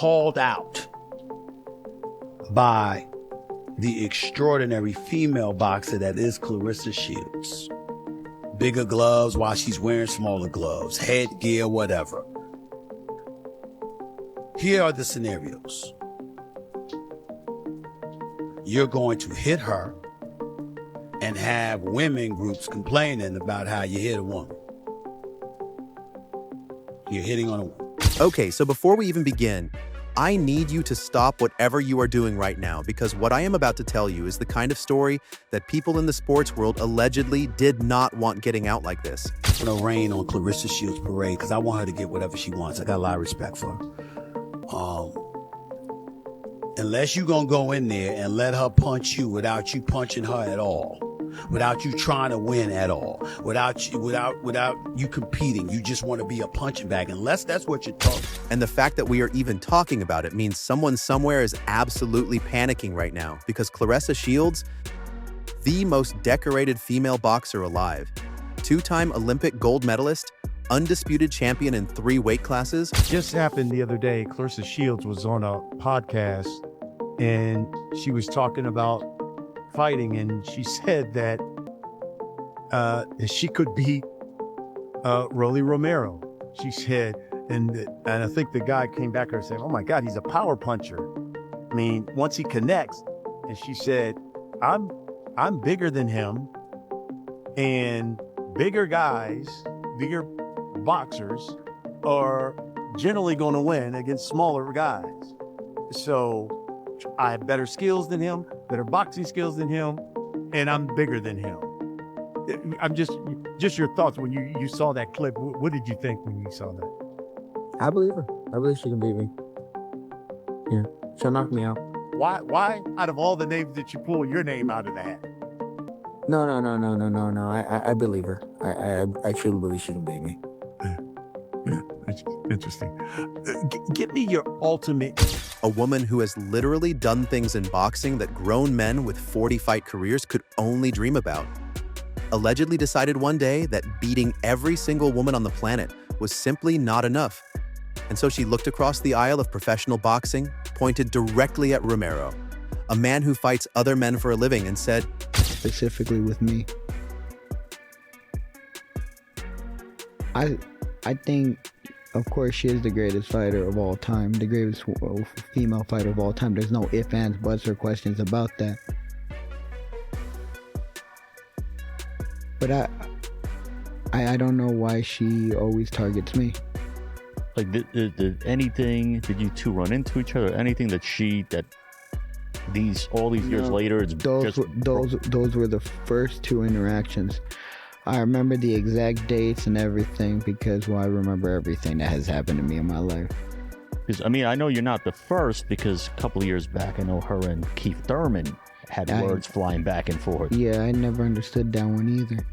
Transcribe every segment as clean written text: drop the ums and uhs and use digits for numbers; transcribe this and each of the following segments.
called out by the extraordinary female boxer that is Claressa Shields. Bigger gloves while she's wearing smaller gloves, headgear, whatever. Here are the scenarios. You're going to hit her and have women groups complaining about how you hit a woman. You're hitting on a woman. Okay, so before we even begin, I need you to stop whatever you are doing right now, because what I am about to tell you is the kind of story that people in the sports world allegedly did not want getting out like this. I'm gonna rain on Claressa Shields' parade because I want her to get whatever she wants. I got a lot of respect for her. Unless you're gonna go in there and let her punch you without you punching her at all, without you trying to win at all, without you competing, you just want to be a punching bag, unless that's what you're talking. And the fact that we are even talking about it means someone somewhere is absolutely panicking right now, because Claressa Shields, the most decorated female boxer alive, two-time Olympic gold medalist, undisputed champion in 3 weight classes. Just happened the other day. Claressa Shields was on a podcast and she was talking about fighting, and she said that she could beat Rolando Romero. She said, and I think the guy came back to her saying, "Oh my God, he's a power puncher. I mean, once he connects." And she said, I'm bigger than him, and bigger guys, bigger boxers are generally going to win against smaller guys. So I have better skills than him, better boxing skills than him, and I'm bigger than him. I'm just your thoughts when you saw that clip. What did you think when you saw that? I believe her. I believe she can beat me. Yeah, she'll knock me out. Why out of all the names that you pull your name out of the hat? No. I believe her. I truly believe she can beat me. Interesting. Give me your ultimate. A woman who has literally done things in boxing that grown men with 40-fight careers could only dream about. Allegedly decided one day that beating every single woman on the planet was simply not enough. And so she looked across the aisle of professional boxing, pointed directly at Romero, a man who fights other men for a living, and said, specifically with me, I think, of course, she is the greatest fighter of all time, the greatest female fighter of all time. There's no ifs, ands, buts, or questions about that. But I don't know why she always targets me. Like, did you two run into each other? Anything that all these years later, it's those were the first 2 interactions. I remember the exact dates and everything because, I remember everything that has happened to me in my life. Because, I know you're not the first, because a couple of years back, I know her and Keith Thurman had words flying back and forth. Yeah, I never understood that one either.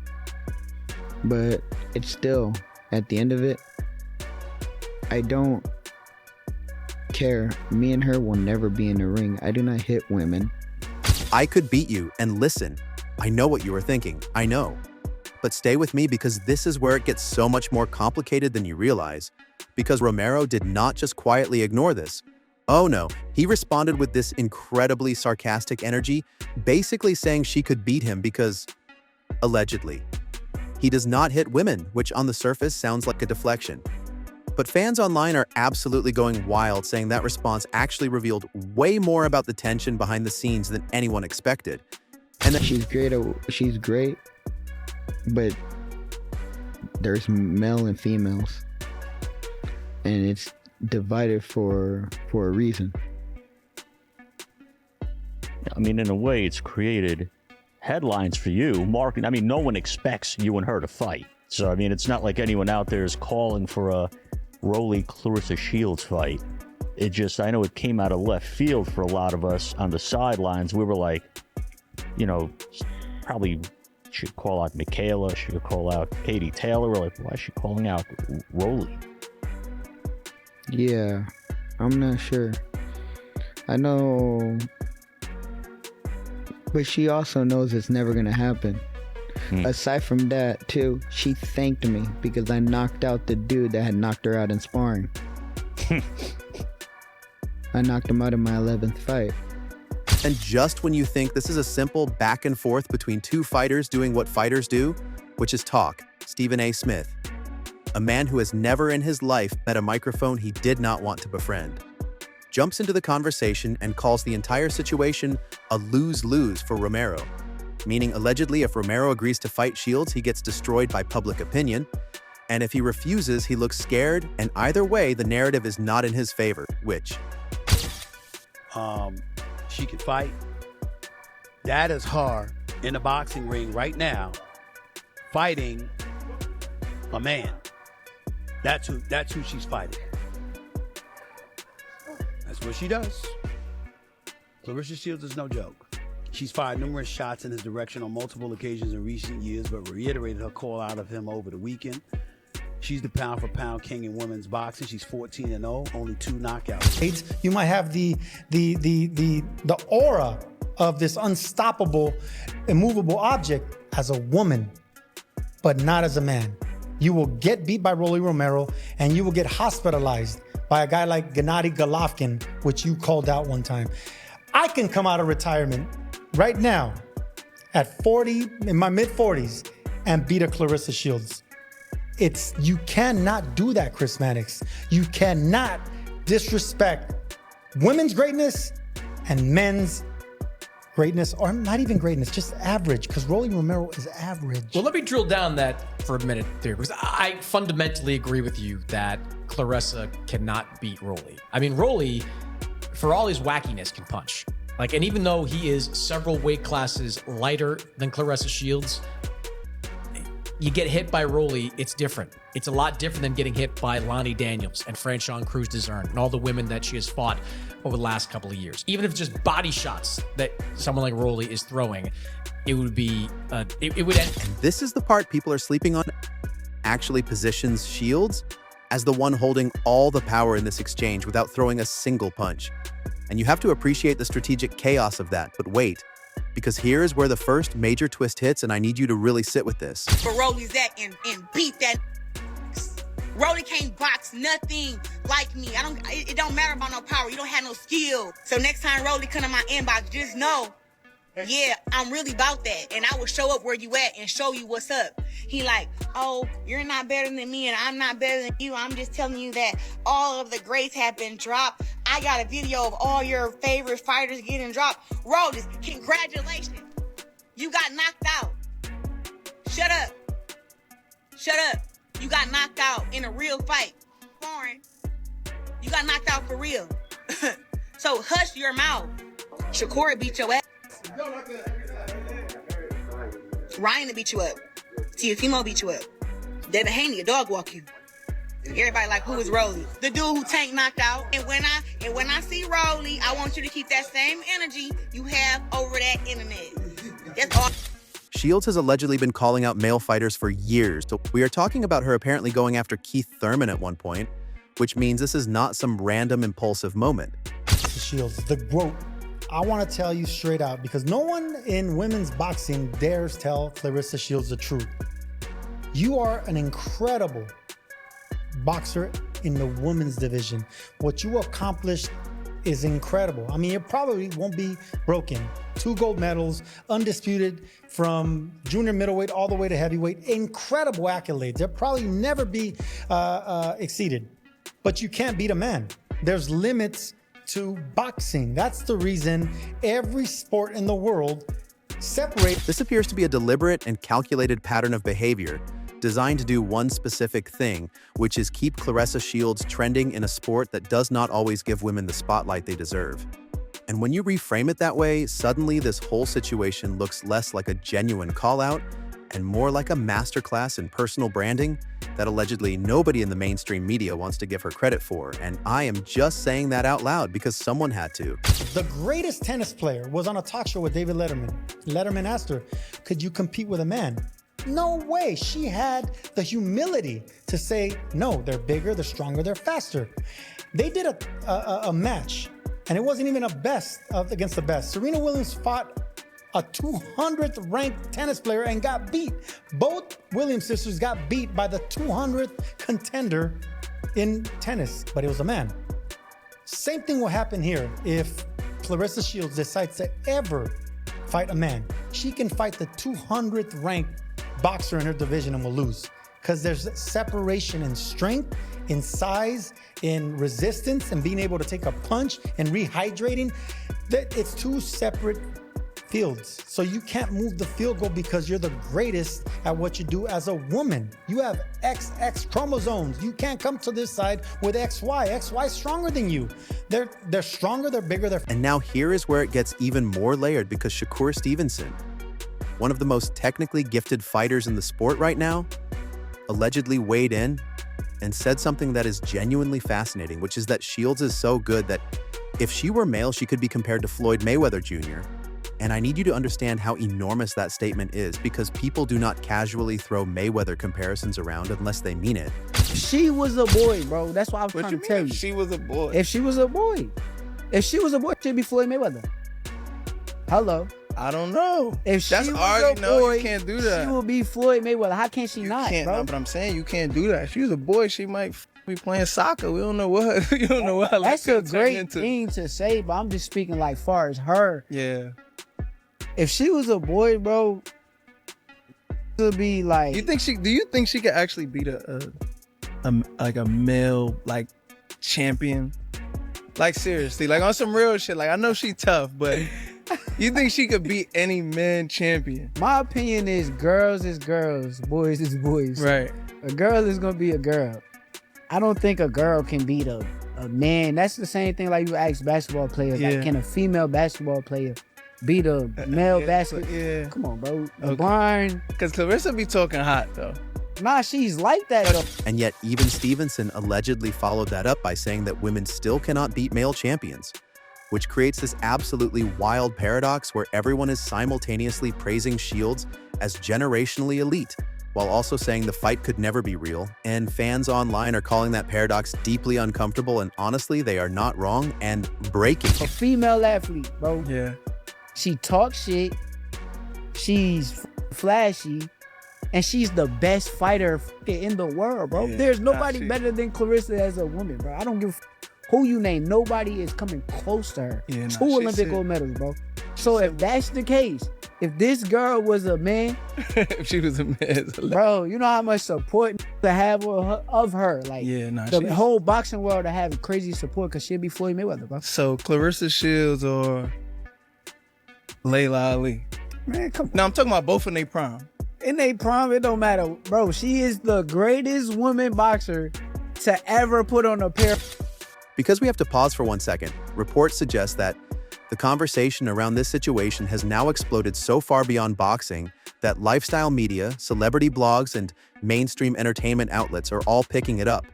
But it's still, at the end of it, I don't care. Me and her will never be in the ring. I do not hit women. I could beat you, and listen, I know what you were thinking. I know. But stay with me, because this is where it gets so much more complicated than you realize. Because Romero did not just quietly ignore this. Oh no, he responded with this incredibly sarcastic energy, basically saying she could beat him because, allegedly, he does not hit women, which on the surface sounds like a deflection. But fans online are absolutely going wild, saying that response actually revealed way more about the tension behind the scenes than anyone expected. And that she's great, but there's male and females, and it's divided for a reason. In a way, it's created headlines for you, marketing. No one expects you and her to fight. So, it's not like anyone out there is calling for a Claressa Shields fight. It just, I know it came out of left field for a lot of us on the sidelines. We were like, probably should call out Michaela, should call out Katie Taylor. We're like, why is she calling out Rolly? Yeah, I'm not sure. I know, but she also knows it's never gonna happen. Aside from that, too, she thanked me because I knocked out the dude that had knocked her out in sparring. I knocked him out in my 11th fight. And just when you think this is a simple back and forth between two fighters doing what fighters do, which is talk, Stephen A. Smith, a man who has never in his life met a microphone he did not want to befriend, jumps into the conversation and calls the entire situation a lose-lose for Romero, meaning allegedly if Romero agrees to fight Shields, he gets destroyed by public opinion, and if he refuses, he looks scared, and either way, the narrative is not in his favor, which... She could fight. That is her in the boxing ring right now, fighting a man. That's who she's fighting. That's what she does. Claressa Shields is no joke. She's fired numerous shots in his direction on multiple occasions in recent years, but reiterated her call out of him over the weekend. She's the pound-for-pound king in women's boxing. She's 14-0, only 2 knockouts. You might have the aura of this unstoppable, immovable object as a woman, but not as a man. You will get beat by Rolly Romero, and you will get hospitalized by a guy like Gennady Golovkin, which you called out one time. I can come out of retirement right now at 40, in my mid-40s, and beat a Claressa Shields. You cannot do that, Chris Mannix. You cannot disrespect women's greatness and men's greatness, or not even greatness, just average, because Rolly Romero is average. Well, let me drill down that for a minute there, because I fundamentally agree with you that Claressa cannot beat Rolly. I mean, Rolly, for all his wackiness, can punch. And even though he is several weight classes lighter than Claressa Shields, you get hit by Rolly, it's different. It's a lot different than getting hit by Lonnie Daniels and Franchon Cruz-Dezurn and all the women that she has fought over the last couple of years. Even if it's just body shots that someone like Rolly is throwing, it would be, it would end. And this is the part people are sleeping on. Actually positions Shields as the one holding all the power in this exchange without throwing a single punch. And you have to appreciate the strategic chaos of that, but wait. Because here is where the first major twist hits, and I need you to really sit with this. For Rolly's that and beat that. Rolly can't box nothing like me. It don't matter about no power. You don't have no skill. So next time Rolly come in my inbox, just know, yeah, I'm really about that. And I will show up where you at and show you what's up. He like, oh, you're not better than me and I'm not better than you. I'm just telling you that all of the greats have been dropped. I got a video of all your favorite fighters getting dropped. Rolly, congratulations. You got knocked out. Shut up. Shut up. You got knocked out in a real fight. Foreign. You got knocked out for real. So hush your mouth. Shakur beat your ass. Ryan will beat you up. Teofimo beat you up. Devin Haney, a dog walk you. Everybody like, who is Rolly? The dude who Tank knocked out. And when I see Rolly, I want you to keep that same energy you have over that internet. That's all. Shields has allegedly been calling out male fighters for years. So we are talking about her apparently going after Keith Thurman at one point, which means this is not some random impulsive moment. Shields, the GOAT. I want to tell you straight out, because no one in women's boxing dares tell Claressa Shields the truth. You are an incredible boxer in the women's division. What you accomplished is incredible. I mean, it probably won't be broken. 2 gold medals, undisputed from junior middleweight all the way to heavyweight. Incredible accolades. They'll probably never be exceeded. But you can't beat a man. There's limits to boxing. That's the reason every sport in the world separates. This appears to be a deliberate and calculated pattern of behavior designed to do one specific thing, which is keep Claressa Shields trending in a sport that does not always give women the spotlight they deserve. And when you reframe it that way, suddenly this whole situation looks less like a genuine call-out and more like a masterclass in personal branding that allegedly nobody in the mainstream media wants to give her credit for. And I am just saying that out loud because someone had to. The greatest tennis player was on a talk show with David Letterman. Letterman asked her, could you compete with a man? No way. She had the humility to say, no, they're bigger, they're stronger, they're faster. They did a match, and it wasn't even a best against the best. Serena Williams fought a 200th ranked tennis player and got beat. Both Williams sisters got beat by the 200th contender in tennis, but it was a man. Same thing will happen here if Claressa Shields decides to ever fight a man. She can fight the 200th ranked boxer in her division and will lose because there's separation in strength, in size, in resistance, and being able to take a punch and rehydrating. It's two separate fields. So you can't move the field goal because you're the greatest at what you do as a woman. You have XX chromosomes. You can't come to this side with XY. XY is stronger than you. They're stronger, they're bigger, And now here is where it gets even more layered because Shakur Stevenson, one of the most technically gifted fighters in the sport right now, allegedly weighed in and said something that is genuinely fascinating, which is that Shields is so good that if she were male, she could be compared to Floyd Mayweather Jr. And I need you to understand how enormous that statement is because people do not casually throw Mayweather comparisons around unless they mean it. She was a boy, bro. That's why I was What trying you to mean tell if you. she was a boy? If she was a boy. If she was a boy, she'd be Floyd Mayweather. Hello. I don't know. If she That's was already a boy, you can't do that. she will be Floyd Mayweather. How can she not, Can't, bro? no, but I'm saying you can't do that. If she was a boy, she might be playing soccer. We don't know what. You don't know what. That's a great thing to say, but I'm just speaking like far as her. Yeah. If she was a boy, bro, to be like. Do you think she could actually beat a male like champion? Like seriously, like on some real shit. Like I know she tough, but you think she could beat any man champion? My opinion is girls is girls, boys is boys. Right. A girl is gonna be a girl. I don't think a girl can beat a man. That's the same thing like you ask basketball players. Yeah. Like, can a female basketball player beat a male basketball? Yeah. Come on, bro. Okay. LeBron. Because Claressa be talking hot though. Nah, she's like that though. And yet even Stevenson allegedly followed that up by saying that women still cannot beat male champions, which creates this absolutely wild paradox where everyone is simultaneously praising Shields as generationally elite, while also saying the fight could never be real, and fans online are calling that paradox deeply uncomfortable, and honestly, they are not wrong and breaking. A female athlete, bro. Yeah. She talks shit. She's flashy. And she's the best fighter in the world, bro. Yeah, There's nobody better than Claressa as a woman, bro. I don't give who you name. Nobody is coming close to her. Yeah, 2 Olympic gold medals, bro. So if that's the case, if this girl was a man, If she was a man, bro, you know how much support to have of her. Like, yeah, nah. the whole boxing world to have crazy support because she'll be Floyd Mayweather, bro. So Claressa Shields or Layla Ali? Man, come on. No, I'm talking about both in their prime. In their prime, it don't matter, bro. She is the greatest woman boxer to ever put on a pair. Because we have to pause for 1 second, reports suggest that the conversation around this situation has now exploded so far beyond boxing that lifestyle media, celebrity blogs, and mainstream entertainment outlets are all picking it up.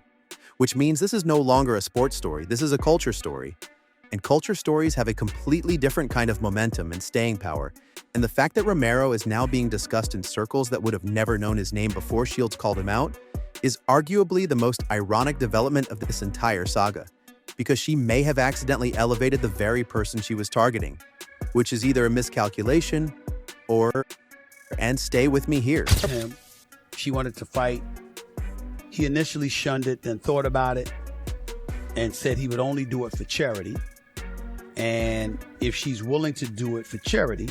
Which means this is no longer a sports story, this is a culture story. And culture stories have a completely different kind of momentum and staying power. And the fact that Romero is now being discussed in circles that would have never known his name before Shields called him out is arguably the most ironic development of this entire saga, because she may have accidentally elevated the very person she was targeting, which is either a miscalculation or, and stay with me here. Him, she wanted to fight. He initially shunned it, then thought about it, and said he would only do it for charity. And if she's willing to do it for charity,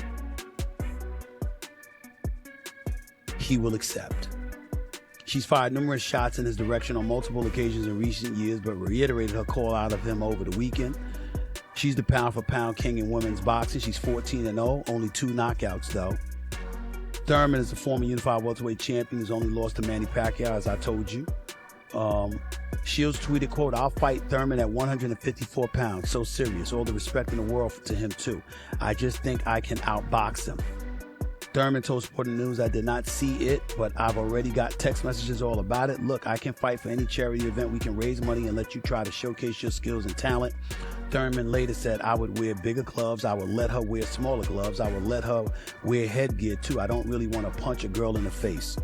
he will accept. She's fired numerous shots in his direction on multiple occasions in recent years, but reiterated her call out of him over the weekend. She's the pound-for-pound king in women's boxing. She's 14-0, only 2 knockouts, though. Thurman is the former unified welterweight champion who's only lost to Manny Pacquiao, as I told you. Shields tweeted, quote, "I'll fight Thurman at 154 pounds. So serious. All the respect in the world to him, too. I just think I can outbox him." Thurman told Sporting News, "I did not see it, but I've already got text messages all about it. Look, I can fight for any charity event. We can raise money and let you try to showcase your skills and talent." Thurman later said, "I would wear bigger gloves. I would let her wear smaller gloves. I would let her wear headgear, too. I don't really want to punch a girl in the face."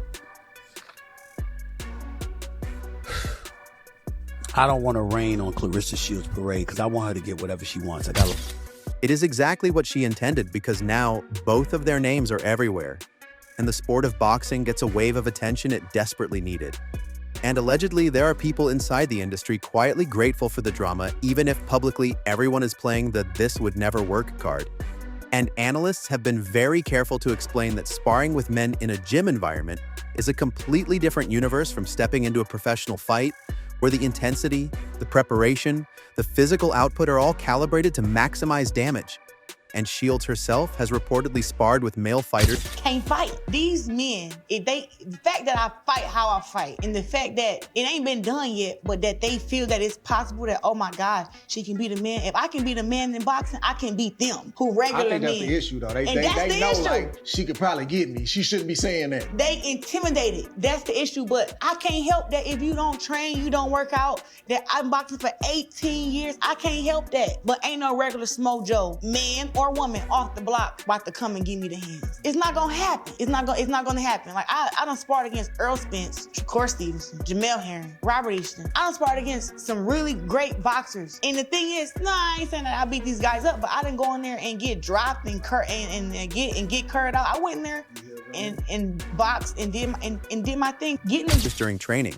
I don't want to rain on Claressa Shields' parade because I want her to get whatever she wants. It is exactly what she intended because now both of their names are everywhere, and the sport of boxing gets a wave of attention it desperately needed. And allegedly, there are people inside the industry quietly grateful for the drama, even if publicly everyone is playing the "this would never work" card. And analysts have been very careful to explain that sparring with men in a gym environment is a completely different universe from stepping into a professional fight, where the intensity, the preparation, the physical output are all calibrated to maximize damage. And Shields herself has reportedly sparred with male fighters. Can't fight. These men, the fact that I fight how I fight, and the fact that it ain't been done yet, but that they feel that it's possible that, oh my God, she can beat a man. If I can beat a man in boxing, I can beat them, who regular men. I think that's the issue, though. They know, like, she could probably get me. She shouldn't be saying that. They intimidated. That's the issue. But I can't help that if you don't train, you don't work out, that I'm boxing for 18 years. I can't help that. But ain't no regular Smojo, man or woman, off the block about to come and give me the hands. It's not gonna happen. It's not gonna happen. Like I done sparred against Earl Spence, Shakur Stevenson, Jamel Herring, Robert Easton. I done sparred against some really great boxers. And the thing is, I ain't saying that I beat these guys up, but I didn't go in there and get dropped and get curved out. I went in there and boxed and did my thing. Just during training,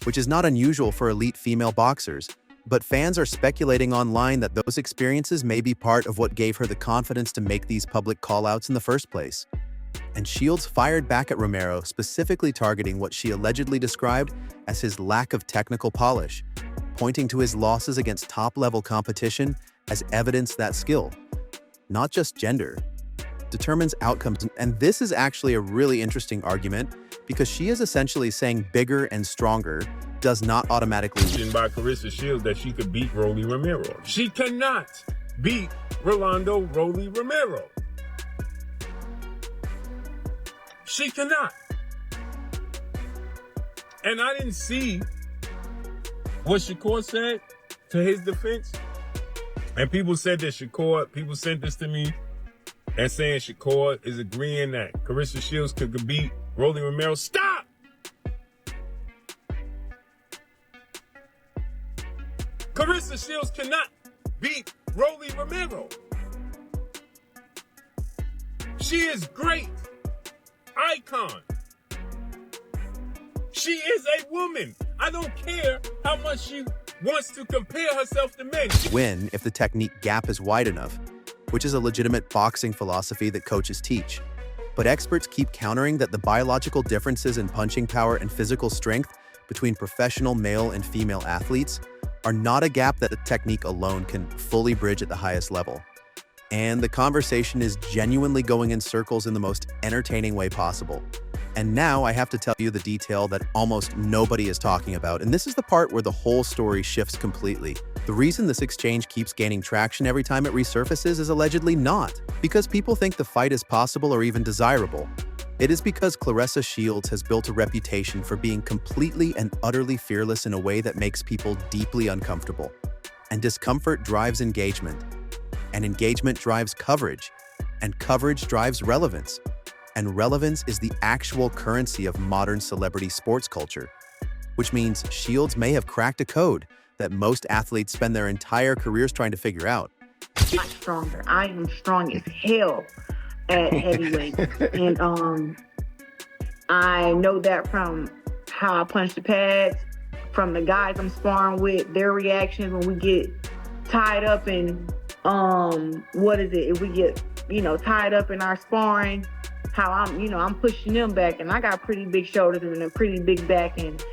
which is not unusual for elite female boxers. But fans are speculating online that those experiences may be part of what gave her the confidence to make these public call-outs in the first place. And Shields fired back at Romero, specifically targeting what she allegedly described as his lack of technical polish, pointing to his losses against top-level competition as evidence that skill, not just gender, determines outcomes. And this is actually a really interesting argument, because she is essentially saying bigger and stronger does not automatically by Claressa Shields that she could beat Rolly Romero. She cannot beat Rolando Rolly Romero. She cannot. And I didn't see what Shakur said to his defense. And people said that people sent this to me and saying Shakur is agreeing that Claressa Shields could beat Rolly Romero. Stop! Claressa Shields cannot beat Rolly Romero. She is great. Icon. She is a woman. I don't care how much she wants to compare herself to men. Win if the technique gap is wide enough, which is a legitimate boxing philosophy that coaches teach. But experts keep countering that the biological differences in punching power and physical strength between professional male and female athletes are not a gap that the technique alone can fully bridge at the highest level. And the conversation is genuinely going in circles in the most entertaining way possible. And now I have to tell you the detail that almost nobody is talking about, and this is the part where the whole story shifts completely. The reason this exchange keeps gaining traction every time it resurfaces is allegedly not because people think the fight is possible or even desirable. It is because Claressa Shields has built a reputation for being completely and utterly fearless in a way that makes people deeply uncomfortable. And discomfort drives engagement. And engagement drives coverage. And coverage drives relevance. And relevance is the actual currency of modern celebrity sports culture. Which means Shields may have cracked a code that most athletes spend their entire careers trying to figure out. I'm stronger. I am strong as hell at heavyweight. And I know that from how I punch the pads, from the guys I'm sparring with, their reactions when we get tied up in, if we get, tied up in our sparring, how I'm pushing them back, and I got pretty big shoulders and a pretty big back, and,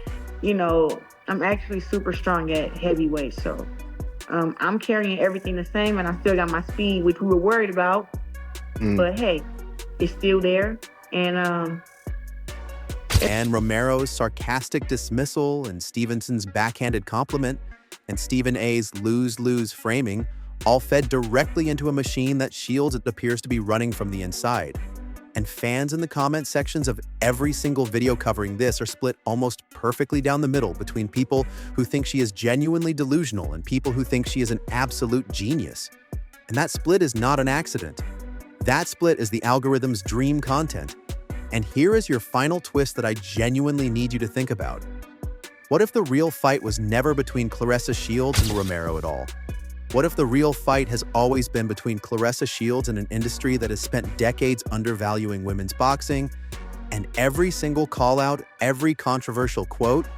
I'm actually super strong at heavyweight. So I'm carrying everything the same, and I still got my speed, which we were worried about. But hey, it's still there. And Romero's sarcastic dismissal and Stevenson's backhanded compliment and Stephen A's lose-lose framing all fed directly into a machine that Shields appears to be running from the inside. And fans in the comment sections of every single video covering this are split almost perfectly down the middle between people who think she is genuinely delusional and people who think she is an absolute genius. And that split is not an accident. That split is the algorithm's dream content. And here is your final twist that I genuinely need you to think about. What if the real fight was never between Claressa Shields and Romero at all? What if the real fight has always been between Claressa Shields and an industry that has spent decades undervaluing women's boxing, and every single call-out, every controversial quote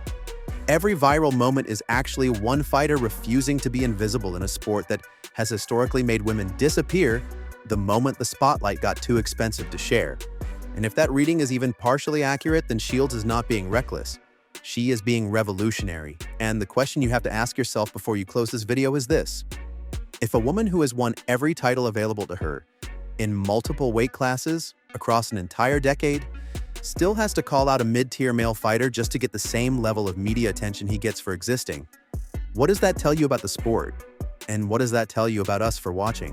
every viral moment is actually one fighter refusing to be invisible in a sport that has historically made women disappear the moment the spotlight got too expensive to share. And if that reading is even partially accurate, then Shields is not being reckless. She is being revolutionary. And the question you have to ask yourself before you close this video is this: if a woman who has won every title available to her in multiple weight classes across an entire decade still has to call out a mid-tier male fighter just to get the same level of media attention he gets for existing, what does that tell you about the sport? And what does that tell you about us for watching?